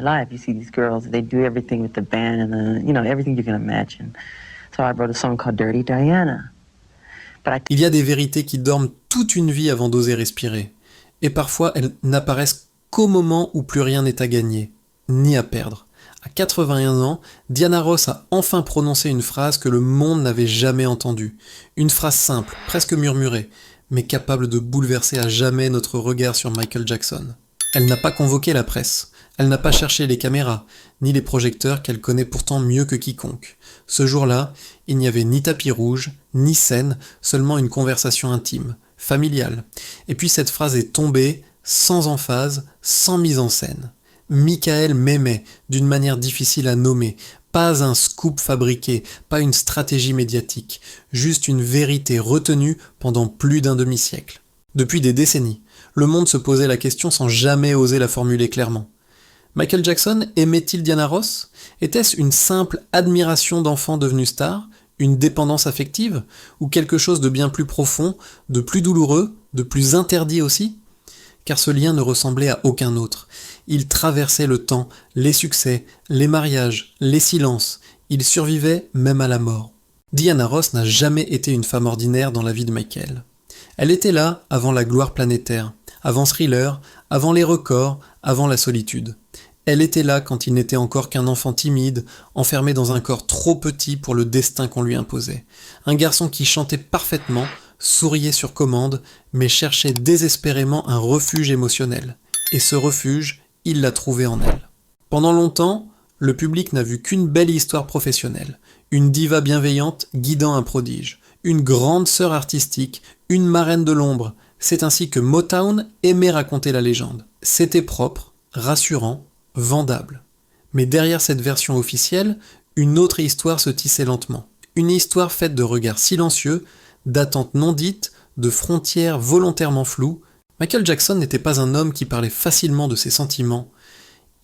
Live, you see these girls, they do everything with the band and everything you can imagine. So I wrote a song called Dirty Diana. Il y a des vérités qui dorment toute une vie avant d'oser respirer. Et parfois, elles n'apparaissent qu'au moment où plus rien n'est à gagner, ni à perdre. À 81 ans, Diana Ross a enfin prononcé une phrase que le monde n'avait jamais entendue. Une phrase simple, presque murmurée, mais capable de bouleverser à jamais notre regard sur Michael Jackson. Elle n'a pas convoqué la presse. Elle n'a pas cherché les caméras, ni les projecteurs qu'elle connaît pourtant mieux que quiconque. Ce jour-là, il n'y avait ni tapis rouge, ni scène, seulement une conversation intime, familiale. Et puis cette phrase est tombée, sans emphase, sans mise en scène. Michael m'aimait, d'une manière difficile à nommer, pas un scoop fabriqué, pas une stratégie médiatique, juste une vérité retenue pendant plus d'un demi-siècle. Depuis des décennies, le monde se posait la question sans jamais oser la formuler clairement. Michael Jackson aimait-il Diana Ross? Était-ce une simple admiration d'enfant devenu star, une dépendance affective, ou quelque chose de bien plus profond, de plus douloureux, de plus interdit aussi? Car ce lien ne ressemblait à aucun autre. Il traversait le temps, les succès, les mariages, les silences. Il survivait même à la mort. Diana Ross n'a jamais été une femme ordinaire dans la vie de Michael. Elle était là avant la gloire planétaire, avant Thriller, avant les records, avant la solitude. Elle était là quand il n'était encore qu'un enfant timide, enfermé dans un corps trop petit pour le destin qu'on lui imposait. Un garçon qui chantait parfaitement, souriait sur commande, mais cherchait désespérément un refuge émotionnel. Et ce refuge, il l'a trouvé en elle. Pendant longtemps, le public n'a vu qu'une belle histoire professionnelle, une diva bienveillante guidant un prodige, une grande sœur artistique, une marraine de l'ombre. C'est ainsi que Motown aimait raconter la légende. C'était propre, rassurant, vendable. Mais derrière cette version officielle, une autre histoire se tissait lentement. Une histoire faite de regards silencieux, d'attentes non dites, de frontières volontairement floues. Michael Jackson n'était pas un homme qui parlait facilement de ses sentiments.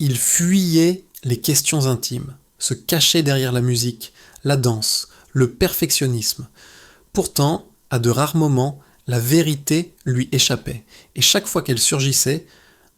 Il fuyait les questions intimes, se cachait derrière la musique, la danse, le perfectionnisme. Pourtant, à de rares moments, la vérité lui échappait. Et chaque fois qu'elle surgissait,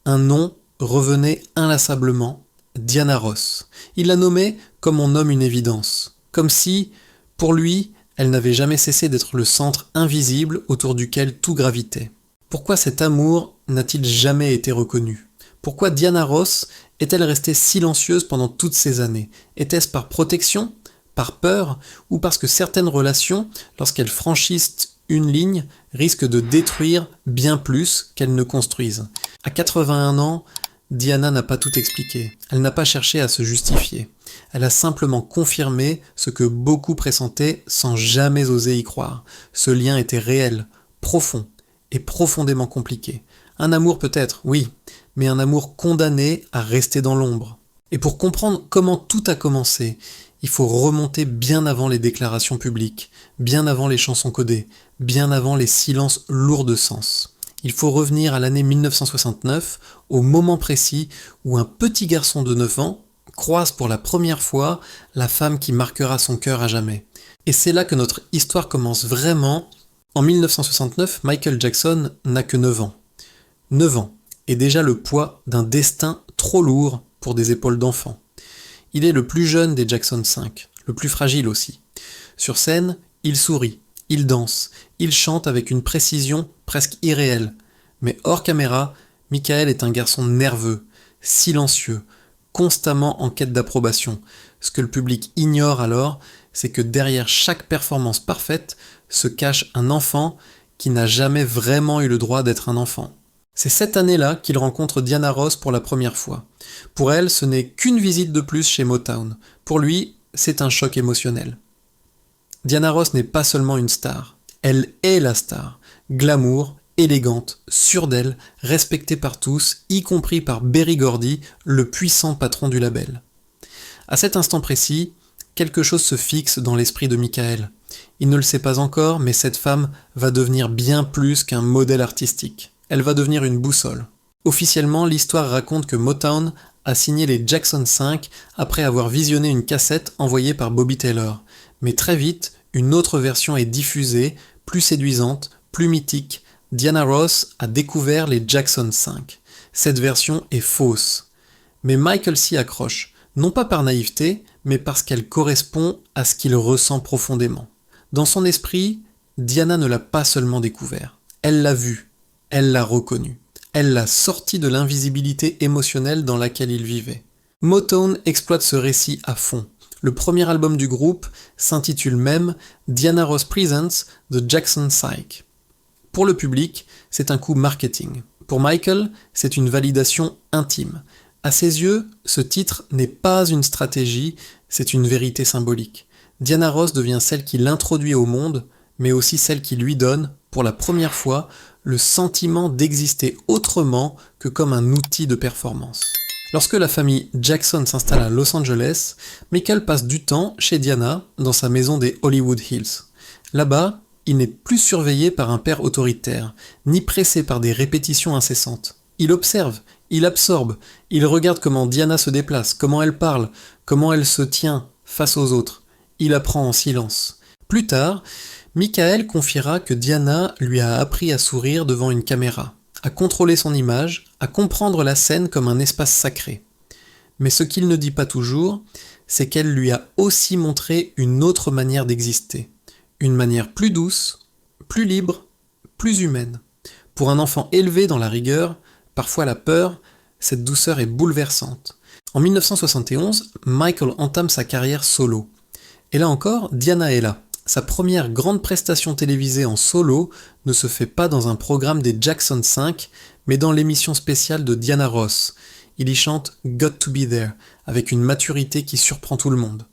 un nom revenait inlassablement, Diana Ross. Il la nommait comme on nomme une évidence. Comme si, pour lui, elle n'avait jamais cessé d'être le centre invisible autour duquel tout gravitait. Pourquoi cet amour n'a-t-il jamais été reconnu? Pourquoi Diana Ross est-elle restée silencieuse pendant toutes ces années? Était-ce par protection, par peur, ou parce que certaines relations, lorsqu'elles franchissent une ligne, risquent de détruire bien plus qu'elles ne construisent? À 81 ans, Diana n'a pas tout expliqué. Elle n'a pas cherché à se justifier. Elle a simplement confirmé ce que beaucoup pressentaient sans jamais oser y croire. Ce lien était réel, profond et profondément compliqué. Un amour peut-être, oui, mais un amour condamné à rester dans l'ombre. Et pour comprendre comment tout a commencé, il faut remonter bien avant les déclarations publiques, bien avant les chansons codées, bien avant les silences lourds de sens. Il faut revenir à l'année 1969, au moment précis où un petit garçon de 9 ans croise pour la première fois la femme qui marquera son cœur à jamais. Et c'est là que notre histoire commence vraiment. En 1969, Michael Jackson n'a que 9 ans. 9 ans, et déjà le poids d'un destin trop lourd pour des épaules d'enfant. Il est le plus jeune des Jackson 5, le plus fragile aussi. Sur scène, il sourit, il danse, il chante avec une précision presque irréelle. Mais hors caméra, Michael est un garçon nerveux, silencieux, constamment en quête d'approbation. Ce que le public ignore alors, c'est que derrière chaque performance parfaite se cache un enfant qui n'a jamais vraiment eu le droit d'être un enfant. C'est cette année-là qu'il rencontre Diana Ross pour la première fois. Pour elle, ce n'est qu'une visite de plus chez Motown. Pour lui, c'est un choc émotionnel. Diana Ross n'est pas seulement une star, elle est la star. Glamour, élégante, sûre d'elle, respectée par tous, y compris par Berry Gordy, le puissant patron du label. À cet instant précis, quelque chose se fixe dans l'esprit de Michael. Il ne le sait pas encore, mais cette femme va devenir bien plus qu'un modèle artistique. Elle va devenir une boussole. Officiellement, l'histoire raconte que Motown a signé les Jackson 5 après avoir visionné une cassette envoyée par Bobby Taylor. Mais très vite, une autre version est diffusée, plus séduisante, plus mythique. Diana Ross a découvert les Jackson 5. Cette version est fausse. Mais Michael s'y accroche, non pas par naïveté, mais parce qu'elle correspond à ce qu'il ressent profondément. Dans son esprit, Diana ne l'a pas seulement découvert, elle l'a vu, elle l'a reconnu, elle l'a sorti de l'invisibilité émotionnelle dans laquelle il vivait. Motown exploite ce récit à fond. Le premier album du groupe s'intitule même Diana Ross Presents The Jackson 5. Pour le public, c'est un coup marketing. Pour Michael, c'est une validation intime. À ses yeux, ce titre n'est pas une stratégie, c'est une vérité symbolique. Diana Ross devient celle qui l'introduit au monde, mais aussi celle qui lui donne, pour la première fois, le sentiment d'exister autrement que comme un outil de performance. Lorsque la famille Jackson s'installe à Los Angeles, Michael passe du temps chez Diana, dans sa maison des Hollywood Hills. Là-bas, il n'est plus surveillé par un père autoritaire, ni pressé par des répétitions incessantes. Il observe, il absorbe, il regarde comment Diana se déplace, comment elle parle, comment elle se tient face aux autres. Il apprend en silence. Plus tard, Michael confiera que Diana lui a appris à sourire devant une caméra, à contrôler son image, à comprendre la scène comme un espace sacré. Mais ce qu'il ne dit pas toujours, c'est qu'elle lui a aussi montré une autre manière d'exister. Une manière plus douce, plus libre, plus humaine. Pour un enfant élevé dans la rigueur, parfois la peur, cette douceur est bouleversante. En 1971, Michael entame sa carrière solo. Et là encore, Diana est là. Sa première grande prestation télévisée en solo ne se fait pas dans un programme des Jackson 5, mais dans l'émission spéciale de Diana Ross. Il y chante Got to Be There, avec une maturité qui surprend tout le monde.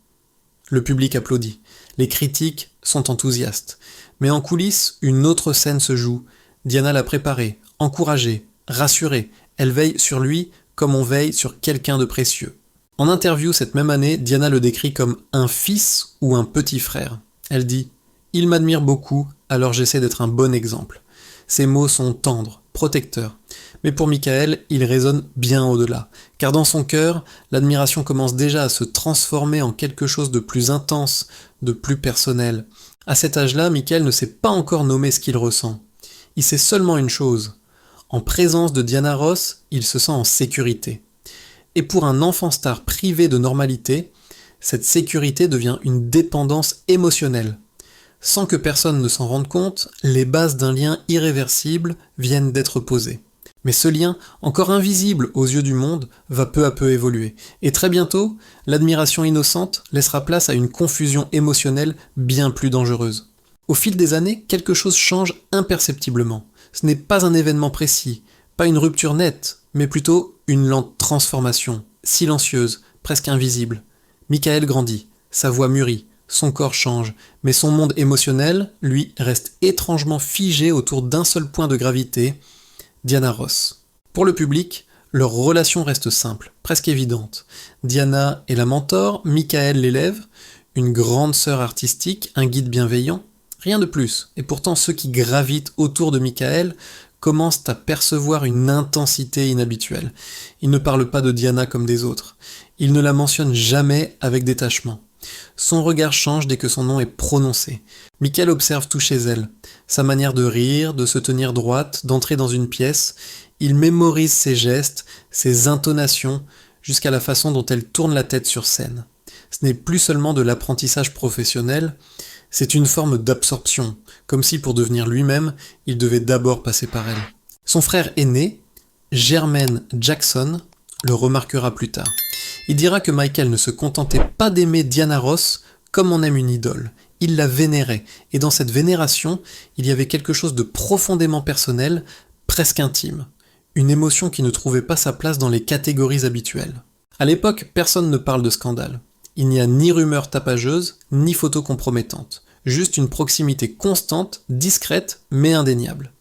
Le public applaudit. Les critiques sont enthousiastes. Mais en coulisses, une autre scène se joue. Diana l'a préparée, encouragée, rassurée. Elle veille sur lui comme on veille sur quelqu'un de précieux. En interview cette même année, Diana le décrit comme un fils ou un petit frère. Elle dit « Il m'admire beaucoup, alors j'essaie d'être un bon exemple. » Ces mots sont tendres, protecteurs. Mais pour Michael, ils résonnent bien au-delà. Car dans son cœur, l'admiration commence déjà à se transformer en quelque chose de plus intense, de plus personnel. À cet âge-là, Michael ne sait pas encore nommer ce qu'il ressent. Il sait seulement une chose. En présence de Diana Ross, il se sent en sécurité. Et pour un enfant star privé de normalité, cette sécurité devient une dépendance émotionnelle. Sans que personne ne s'en rende compte, les bases d'un lien irréversible viennent d'être posées. Mais ce lien, encore invisible aux yeux du monde, va peu à peu évoluer. Et très bientôt, l'admiration innocente laissera place à une confusion émotionnelle bien plus dangereuse. Au fil des années, quelque chose change imperceptiblement. Ce n'est pas un événement précis, pas une rupture nette, mais plutôt une lente transformation, silencieuse, presque invisible. Michael grandit, sa voix mûrit, son corps change, mais son monde émotionnel, lui, reste étrangement figé autour d'un seul point de gravité, Diana Ross. Pour le public, leur relation reste simple, presque évidente. Diana est la mentor, Michael l'élève, une grande sœur artistique, un guide bienveillant, rien de plus. Et pourtant, ceux qui gravitent autour de Michael commencent à percevoir une intensité inhabituelle. Ils ne parlent pas de Diana comme des autres. Ils ne la mentionnent jamais avec détachement. Son regard change dès que son nom est prononcé. Michael observe tout chez elle. Sa manière de rire, de se tenir droite, d'entrer dans une pièce. Il mémorise ses gestes, ses intonations, jusqu'à la façon dont elle tourne la tête sur scène. Ce n'est plus seulement de l'apprentissage professionnel, c'est une forme d'absorption, comme si pour devenir lui-même, il devait d'abord passer par elle. Son frère aîné, Jermaine Jackson, le remarquera plus tard. Il dira que Michael ne se contentait pas d'aimer Diana Ross comme on aime une idole. Il la vénérait, et dans cette vénération, il y avait quelque chose de profondément personnel, presque intime. Une émotion qui ne trouvait pas sa place dans les catégories habituelles. À l'époque, personne ne parle de scandale. Il n'y a ni rumeur tapageuse, ni photo compromettante. Juste une proximité constante, discrète, mais indéniable.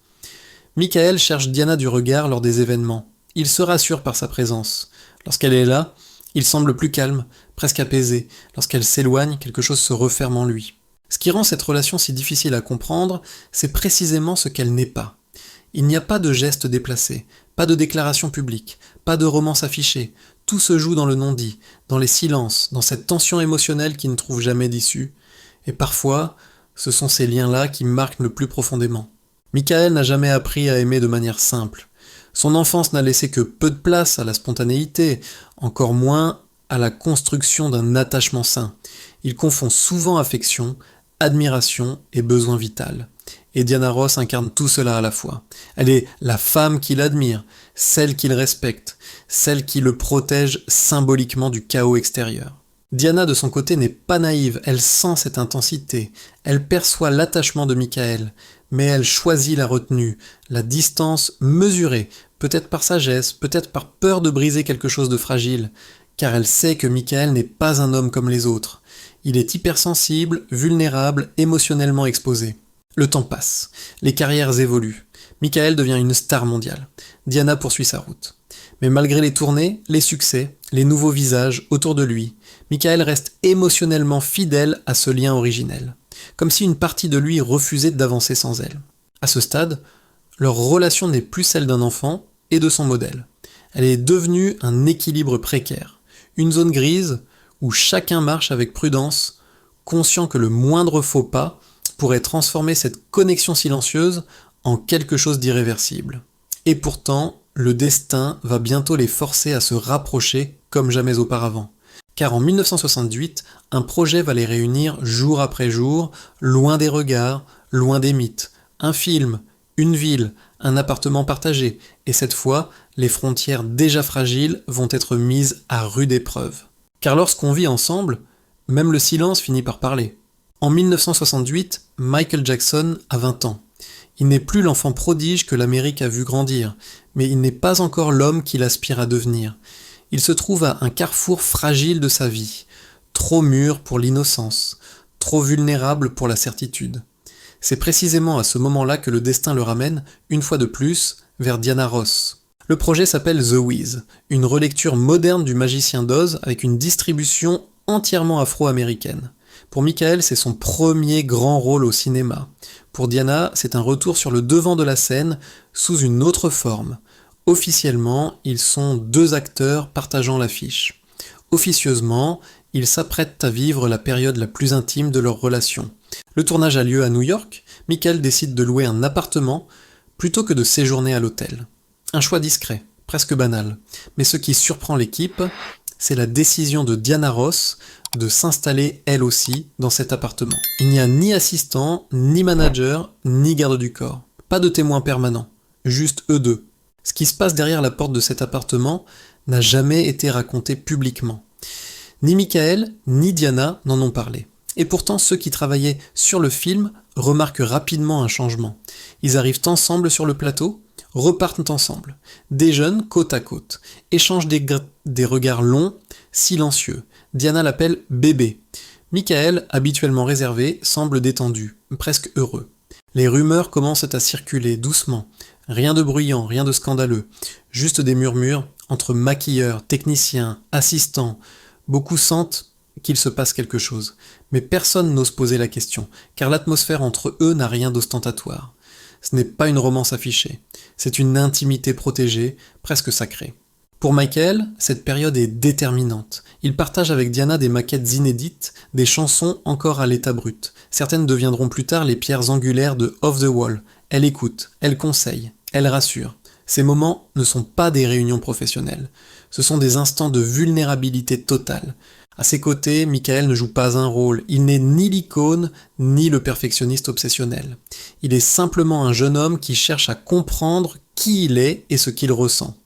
Michael cherche Diana du regard lors des événements. Il se rassure par sa présence. Lorsqu'elle est là, il semble plus calme, presque apaisé. Lorsqu'elle s'éloigne, quelque chose se referme en lui. Ce qui rend cette relation si difficile à comprendre, c'est précisément ce qu'elle n'est pas. Il n'y a pas de gestes déplacés, pas de déclaration publique, pas de romance affichée. Tout se joue dans le non-dit, dans les silences, dans cette tension émotionnelle qui ne trouve jamais d'issue. Et parfois, ce sont ces liens-là qui marquent le plus profondément. Michael n'a jamais appris à aimer de manière simple. Son enfance n'a laissé que peu de place à la spontanéité, encore moins à la construction d'un attachement sain. Il confond souvent affection, admiration et besoin vital. Et Diana Ross incarne tout cela à la fois. Elle est la femme qu'il admire, celle qu'il respecte, celle qui le protège symboliquement du chaos extérieur. Diana, de son côté, n'est pas naïve, elle sent cette intensité, elle perçoit l'attachement de Michael, mais elle choisit la retenue, la distance mesurée, peut-être par sagesse, peut-être par peur de briser quelque chose de fragile, car elle sait que Michael n'est pas un homme comme les autres. Il est hypersensible, vulnérable, émotionnellement exposé. Le temps passe, les carrières évoluent. Michael devient une star mondiale. Diana poursuit sa route. Mais malgré les tournées, les succès, les nouveaux visages autour de lui, Michael reste émotionnellement fidèle à ce lien originel, comme si une partie de lui refusait d'avancer sans elle. À ce stade, leur relation n'est plus celle d'un enfant et de son modèle. Elle est devenue un équilibre précaire, une zone grise où chacun marche avec prudence, conscient que le moindre faux pas pourrait transformer cette connexion silencieuse en quelque chose d'irréversible. Et pourtant, le destin va bientôt les forcer à se rapprocher comme jamais auparavant. Car en 1968, un projet va les réunir jour après jour, loin des regards, loin des mythes. Un film, une ville, un appartement partagé, et cette fois, les frontières déjà fragiles vont être mises à rude épreuve. Car lorsqu'on vit ensemble, même le silence finit par parler. En 1968, Michael Jackson a 20 ans. Il n'est plus l'enfant prodige que l'Amérique a vu grandir, mais il n'est pas encore l'homme qu'il aspire à devenir. Il se trouve à un carrefour fragile de sa vie, trop mûr pour l'innocence, trop vulnérable pour la certitude. C'est précisément à ce moment-là que le destin le ramène, une fois de plus, vers Diana Ross. Le projet s'appelle The Wiz, une relecture moderne du Magicien d'Oz avec une distribution entièrement afro-américaine. Pour Michael, c'est son premier grand rôle au cinéma. Pour Diana, c'est un retour sur le devant de la scène sous une autre forme. Officiellement, ils sont deux acteurs partageant l'affiche. Officieusement, ils s'apprêtent à vivre la période la plus intime de leur relation. Le tournage a lieu à New York. Michael décide de louer un appartement plutôt que de séjourner à l'hôtel. Un choix discret, presque banal. Mais ce qui surprend l'équipe, c'est la décision de Diana Ross de s'installer elle aussi dans cet appartement. Il n'y a ni assistant, ni manager, ni garde du corps. Pas de témoin permanent, juste eux deux. Ce qui se passe derrière la porte de cet appartement n'a jamais été raconté publiquement. Ni Michael, ni Diana n'en ont parlé. Et pourtant, ceux qui travaillaient sur le film remarquent rapidement un changement. Ils arrivent ensemble sur le plateau, repartent ensemble, déjeunent côte à côte, échangent des regards longs, silencieux. Diana l'appelle bébé. Michael, habituellement réservé, semble détendu, presque heureux. Les rumeurs commencent à circuler doucement. Rien de bruyant, rien de scandaleux. Juste des murmures entre maquilleurs, techniciens, assistants. Beaucoup sentent qu'il se passe quelque chose. Mais personne n'ose poser la question, car l'atmosphère entre eux n'a rien d'ostentatoire. Ce n'est pas une romance affichée. C'est une intimité protégée, presque sacrée. Pour Michael, cette période est déterminante. Il partage avec Diana des maquettes inédites, des chansons encore à l'état brut. Certaines deviendront plus tard les pierres angulaires de Off the Wall. Elle écoute, elle conseille, elle rassure. Ces moments ne sont pas des réunions professionnelles. Ce sont des instants de vulnérabilité totale. À ses côtés, Michael ne joue pas un rôle. Il n'est ni l'icône, ni le perfectionniste obsessionnel. Il est simplement un jeune homme qui cherche à comprendre qui il est et ce qu'il ressent.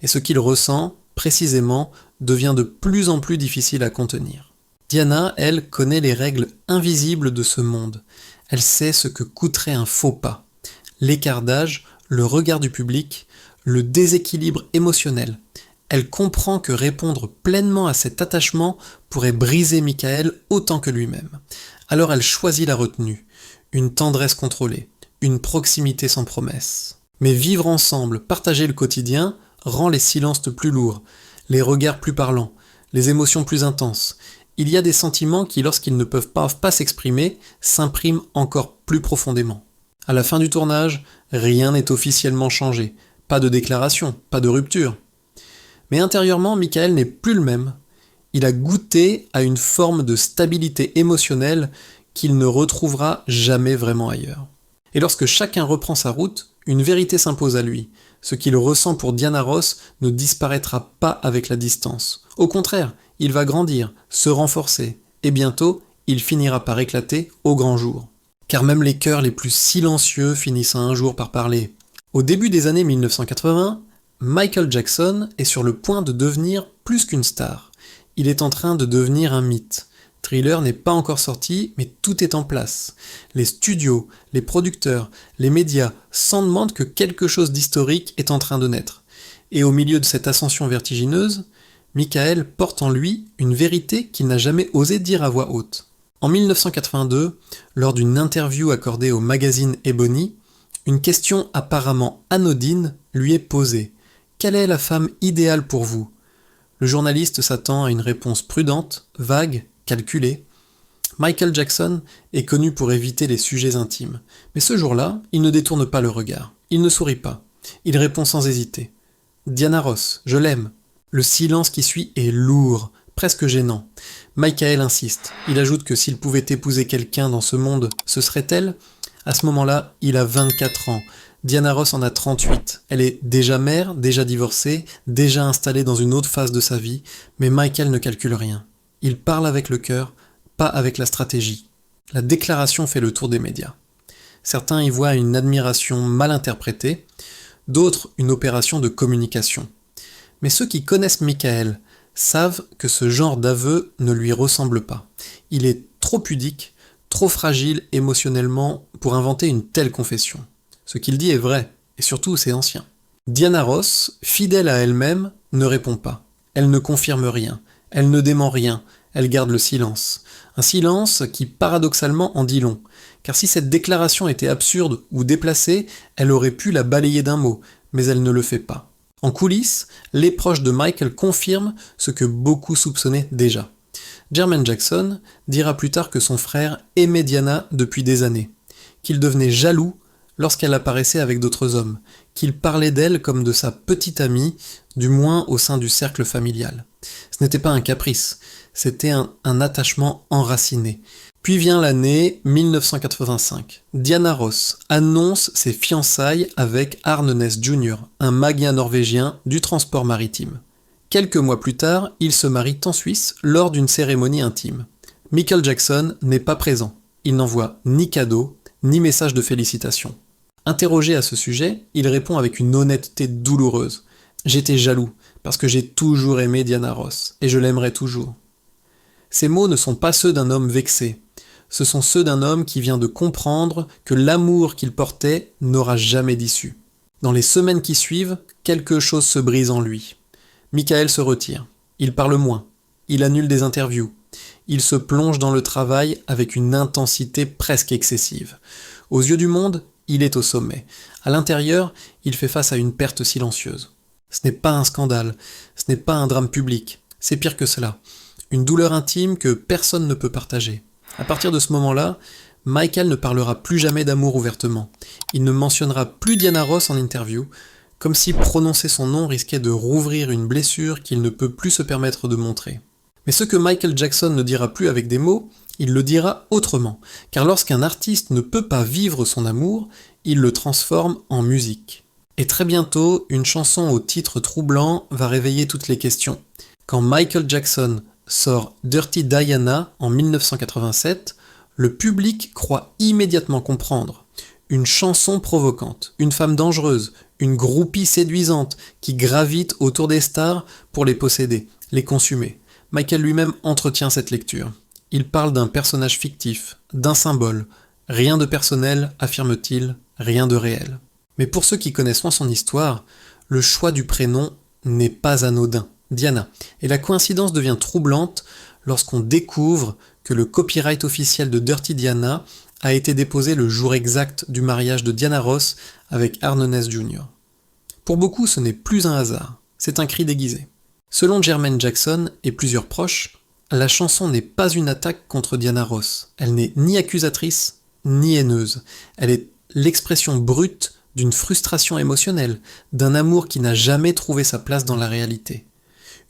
Et ce qu'il ressent, précisément, devient de plus en plus difficile à contenir. Diana, elle, connaît les règles invisibles de ce monde. Elle sait ce que coûterait un faux pas. L'écart d'âge, le regard du public, le déséquilibre émotionnel. Elle comprend que répondre pleinement à cet attachement pourrait briser Michael autant que lui-même. Alors elle choisit la retenue, une tendresse contrôlée, une proximité sans promesse. Mais vivre ensemble, partager le quotidien, rend les silences plus lourds, les regards plus parlants, les émotions plus intenses. Il y a des sentiments qui, lorsqu'ils ne peuvent pas s'exprimer, s'impriment encore plus profondément. À la fin du tournage, rien n'est officiellement changé. Pas de déclaration, pas de rupture. Mais intérieurement, Michael n'est plus le même. Il a goûté à une forme de stabilité émotionnelle qu'il ne retrouvera jamais vraiment ailleurs. Et lorsque chacun reprend sa route, une vérité s'impose à lui. Ce qu'il ressent pour Diana Ross ne disparaîtra pas avec la distance. Au contraire, il va grandir, se renforcer, et bientôt, il finira par éclater au grand jour. Car même les cœurs les plus silencieux finissent un jour par parler. Au début des années 1980, Michael Jackson est sur le point de devenir plus qu'une star. Il est en train de devenir un mythe. Thriller n'est pas encore sorti, mais tout est en place. Les studios, les producteurs, les médias sentent que quelque chose d'historique est en train de naître. Et au milieu de cette ascension vertigineuse, Michael porte en lui une vérité qu'il n'a jamais osé dire à voix haute. En 1982, lors d'une interview accordée au magazine Ebony, une question apparemment anodine lui est posée. Quelle est la femme idéale pour vous ? Le journaliste s'attend à une réponse prudente, vague, calculée. Michael Jackson est connu pour éviter les sujets intimes. Mais ce jour-là, il ne détourne pas le regard. Il ne sourit pas. Il répond sans hésiter. Diana Ross, je l'aime. Le silence qui suit est lourd, presque gênant. Michael insiste. Il ajoute que s'il pouvait épouser quelqu'un dans ce monde, ce serait elle ? À ce moment-là, il a 24 ans. Diana Ross en a 38. Elle est déjà mère, déjà divorcée, déjà installée dans une autre phase de sa vie, mais Michael ne calcule rien. Il parle avec le cœur, pas avec la stratégie. La déclaration fait le tour des médias. Certains y voient une admiration mal interprétée, d'autres une opération de communication. Mais ceux qui connaissent Michael savent que ce genre d'aveu ne lui ressemble pas. Il est trop pudique, trop fragile émotionnellement pour inventer une telle confession. Ce qu'il dit est vrai, et surtout c'est ancien. Diana Ross, fidèle à elle-même, ne répond pas. Elle ne confirme rien, elle ne dément rien, elle garde le silence. Un silence qui paradoxalement en dit long, car si cette déclaration était absurde ou déplacée, elle aurait pu la balayer d'un mot, mais elle ne le fait pas. En coulisses, les proches de Michael confirment ce que beaucoup soupçonnaient déjà. Jermaine Jackson dira plus tard que son frère aimait Diana depuis des années, qu'il devenait jaloux lorsqu'elle apparaissait avec d'autres hommes, qu'il parlait d'elle comme de sa petite amie, du moins au sein du cercle familial. Ce n'était pas un caprice, c'était un attachement enraciné. Puis vient l'année 1985. Diana Ross annonce ses fiançailles avec Arne Næss Jr., un magnat norvégien du transport maritime. Quelques mois plus tard, ils se marient en Suisse lors d'une cérémonie intime. Michael Jackson n'est pas présent. Il n'envoie ni cadeau, ni message de félicitations. Interrogé à ce sujet, il répond avec une honnêteté douloureuse. « J'étais jaloux, parce que j'ai toujours aimé Diana Ross, et je l'aimerai toujours. » Ces mots ne sont pas ceux d'un homme vexé. Ce sont ceux d'un homme qui vient de comprendre que l'amour qu'il portait n'aura jamais d'issue. Dans les semaines qui suivent, quelque chose se brise en lui. Michael se retire. Il parle moins. Il annule des interviews. Il se plonge dans le travail avec une intensité presque excessive. Aux yeux du monde, il est au sommet. À l'intérieur, il fait face à une perte silencieuse. Ce n'est pas un scandale, ce n'est pas un drame public, c'est pire que cela. Une douleur intime que personne ne peut partager. À partir de ce moment-là, Michael ne parlera plus jamais d'amour ouvertement. Il ne mentionnera plus Diana Ross en interview, comme si prononcer son nom risquait de rouvrir une blessure qu'il ne peut plus se permettre de montrer. Mais ce que Michael Jackson ne dira plus avec des mots, il le dira autrement, car lorsqu'un artiste ne peut pas vivre son amour, il le transforme en musique. Et très bientôt, une chanson au titre troublant va réveiller toutes les questions. Quand Michael Jackson sort Dirty Diana en 1987, le public croit immédiatement comprendre. Une chanson provocante, une femme dangereuse, une groupie séduisante qui gravite autour des stars pour les posséder, les consumer. Michael lui-même entretient cette lecture. Il parle d'un personnage fictif, d'un symbole. Rien de personnel, affirme-t-il, rien de réel. Mais pour ceux qui connaissent moins son histoire, le choix du prénom n'est pas anodin. Diana. Et la coïncidence devient troublante lorsqu'on découvre que le copyright officiel de Dirty Diana a été déposé le jour exact du mariage de Diana Ross avec Arne Næss Jr. Pour beaucoup, ce n'est plus un hasard, c'est un cri déguisé. Selon Jermaine Jackson et plusieurs proches, la chanson n'est pas une attaque contre Diana Ross. Elle n'est ni accusatrice, ni haineuse. Elle est l'expression brute d'une frustration émotionnelle, d'un amour qui n'a jamais trouvé sa place dans la réalité.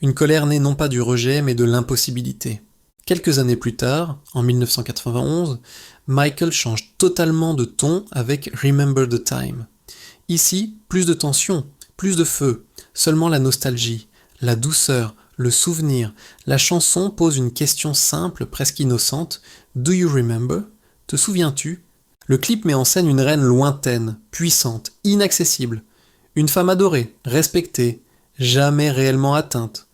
Une colère née non pas du rejet, mais de l'impossibilité. Quelques années plus tard, en 1991, Michael change totalement de ton avec Remember the Time. Ici, plus de tension, plus de feu, seulement la nostalgie, la douceur, le souvenir. La chanson pose une question simple, presque innocente. Do you remember? Te souviens-tu? Le clip met en scène une reine lointaine, puissante, inaccessible. Une femme adorée, respectée, jamais réellement atteinte.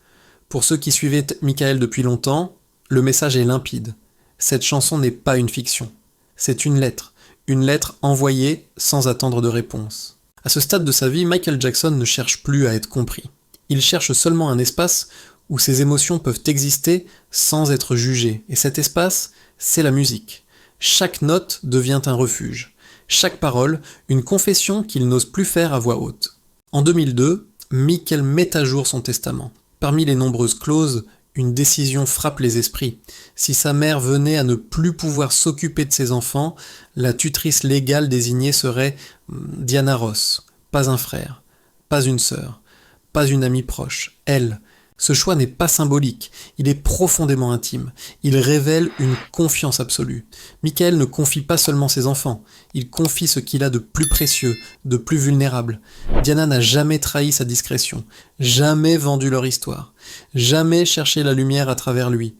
Pour ceux qui suivaient Michael depuis longtemps, le message est limpide. Cette chanson n'est pas une fiction. C'est une lettre envoyée sans attendre de réponse. À ce stade de sa vie, Michael Jackson ne cherche plus à être compris. Il cherche seulement un espace où ses émotions peuvent exister sans être jugées. Et cet espace, c'est la musique. Chaque note devient un refuge. Chaque parole, une confession qu'il n'ose plus faire à voix haute. En 2002, Michael met à jour son testament. Parmi les nombreuses clauses, une décision frappe les esprits. Si sa mère venait à ne plus pouvoir s'occuper de ses enfants, la tutrice légale désignée serait Diana Ross. Pas un frère, pas une sœur, pas une amie proche, elle. Ce choix n'est pas symbolique, il est profondément intime. Il révèle une confiance absolue. Michael ne confie pas seulement ses enfants, il confie ce qu'il a de plus précieux, de plus vulnérable. Diana n'a jamais trahi sa discrétion, jamais vendu leur histoire, jamais cherché la lumière à travers lui.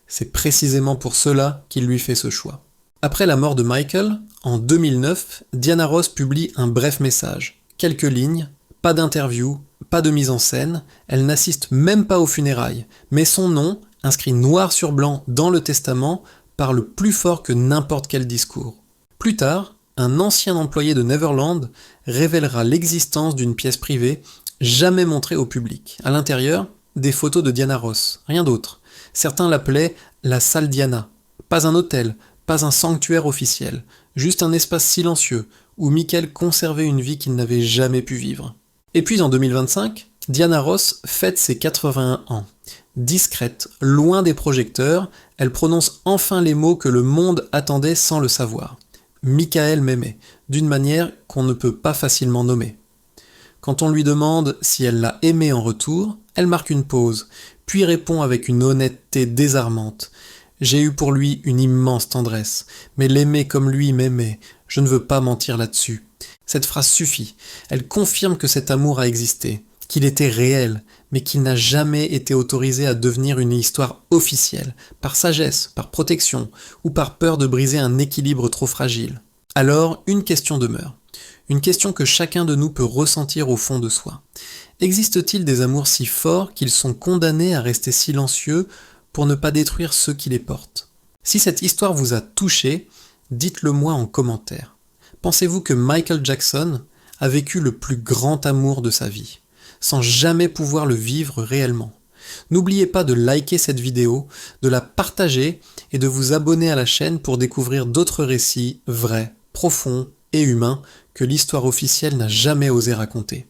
C'est précisément pour cela qu'il lui fait ce choix. Après la mort de Michael, en 2009, Diana Ross publie un bref message. Quelques lignes, pas d'interview, pas de mise en scène, elle n'assiste même pas aux funérailles, mais son nom, inscrit noir sur blanc dans le testament, parle plus fort que n'importe quel discours. Plus tard, un ancien employé de Neverland révélera l'existence d'une pièce privée jamais montrée au public. À l'intérieur, des photos de Diana Ross, rien d'autre. Certains l'appelaient la salle Diana. Pas un hôtel, pas un sanctuaire officiel, juste un espace silencieux où Michael conservait une vie qu'il n'avait jamais pu vivre. Et puis en 2025, Diana Ross fête ses 81 ans. Discrète, loin des projecteurs, elle prononce enfin les mots que le monde attendait sans le savoir. Michael m'aimait, d'une manière qu'on ne peut pas facilement nommer. Quand on lui demande si elle l'a aimé en retour, elle marque une pause, puis répond avec une honnêteté désarmante. J'ai eu pour lui une immense tendresse, mais l'aimer comme lui m'aimait, je ne veux pas mentir là-dessus. Cette phrase suffit, elle confirme que cet amour a existé, qu'il était réel, mais qu'il n'a jamais été autorisé à devenir une histoire officielle, par sagesse, par protection, ou par peur de briser un équilibre trop fragile. Alors, une question demeure. Une question que chacun de nous peut ressentir au fond de soi. Existe-t-il des amours si forts qu'ils sont condamnés à rester silencieux pour ne pas détruire ceux qui les portent? Si cette histoire vous a touché, dites-le moi en commentaire. Pensez-vous que Michael Jackson a vécu le plus grand amour de sa vie, sans jamais pouvoir le vivre réellement? N'oubliez pas de liker cette vidéo, de la partager et de vous abonner à la chaîne pour découvrir d'autres récits vrais, profonds et humains que l'histoire officielle n'a jamais osé raconter.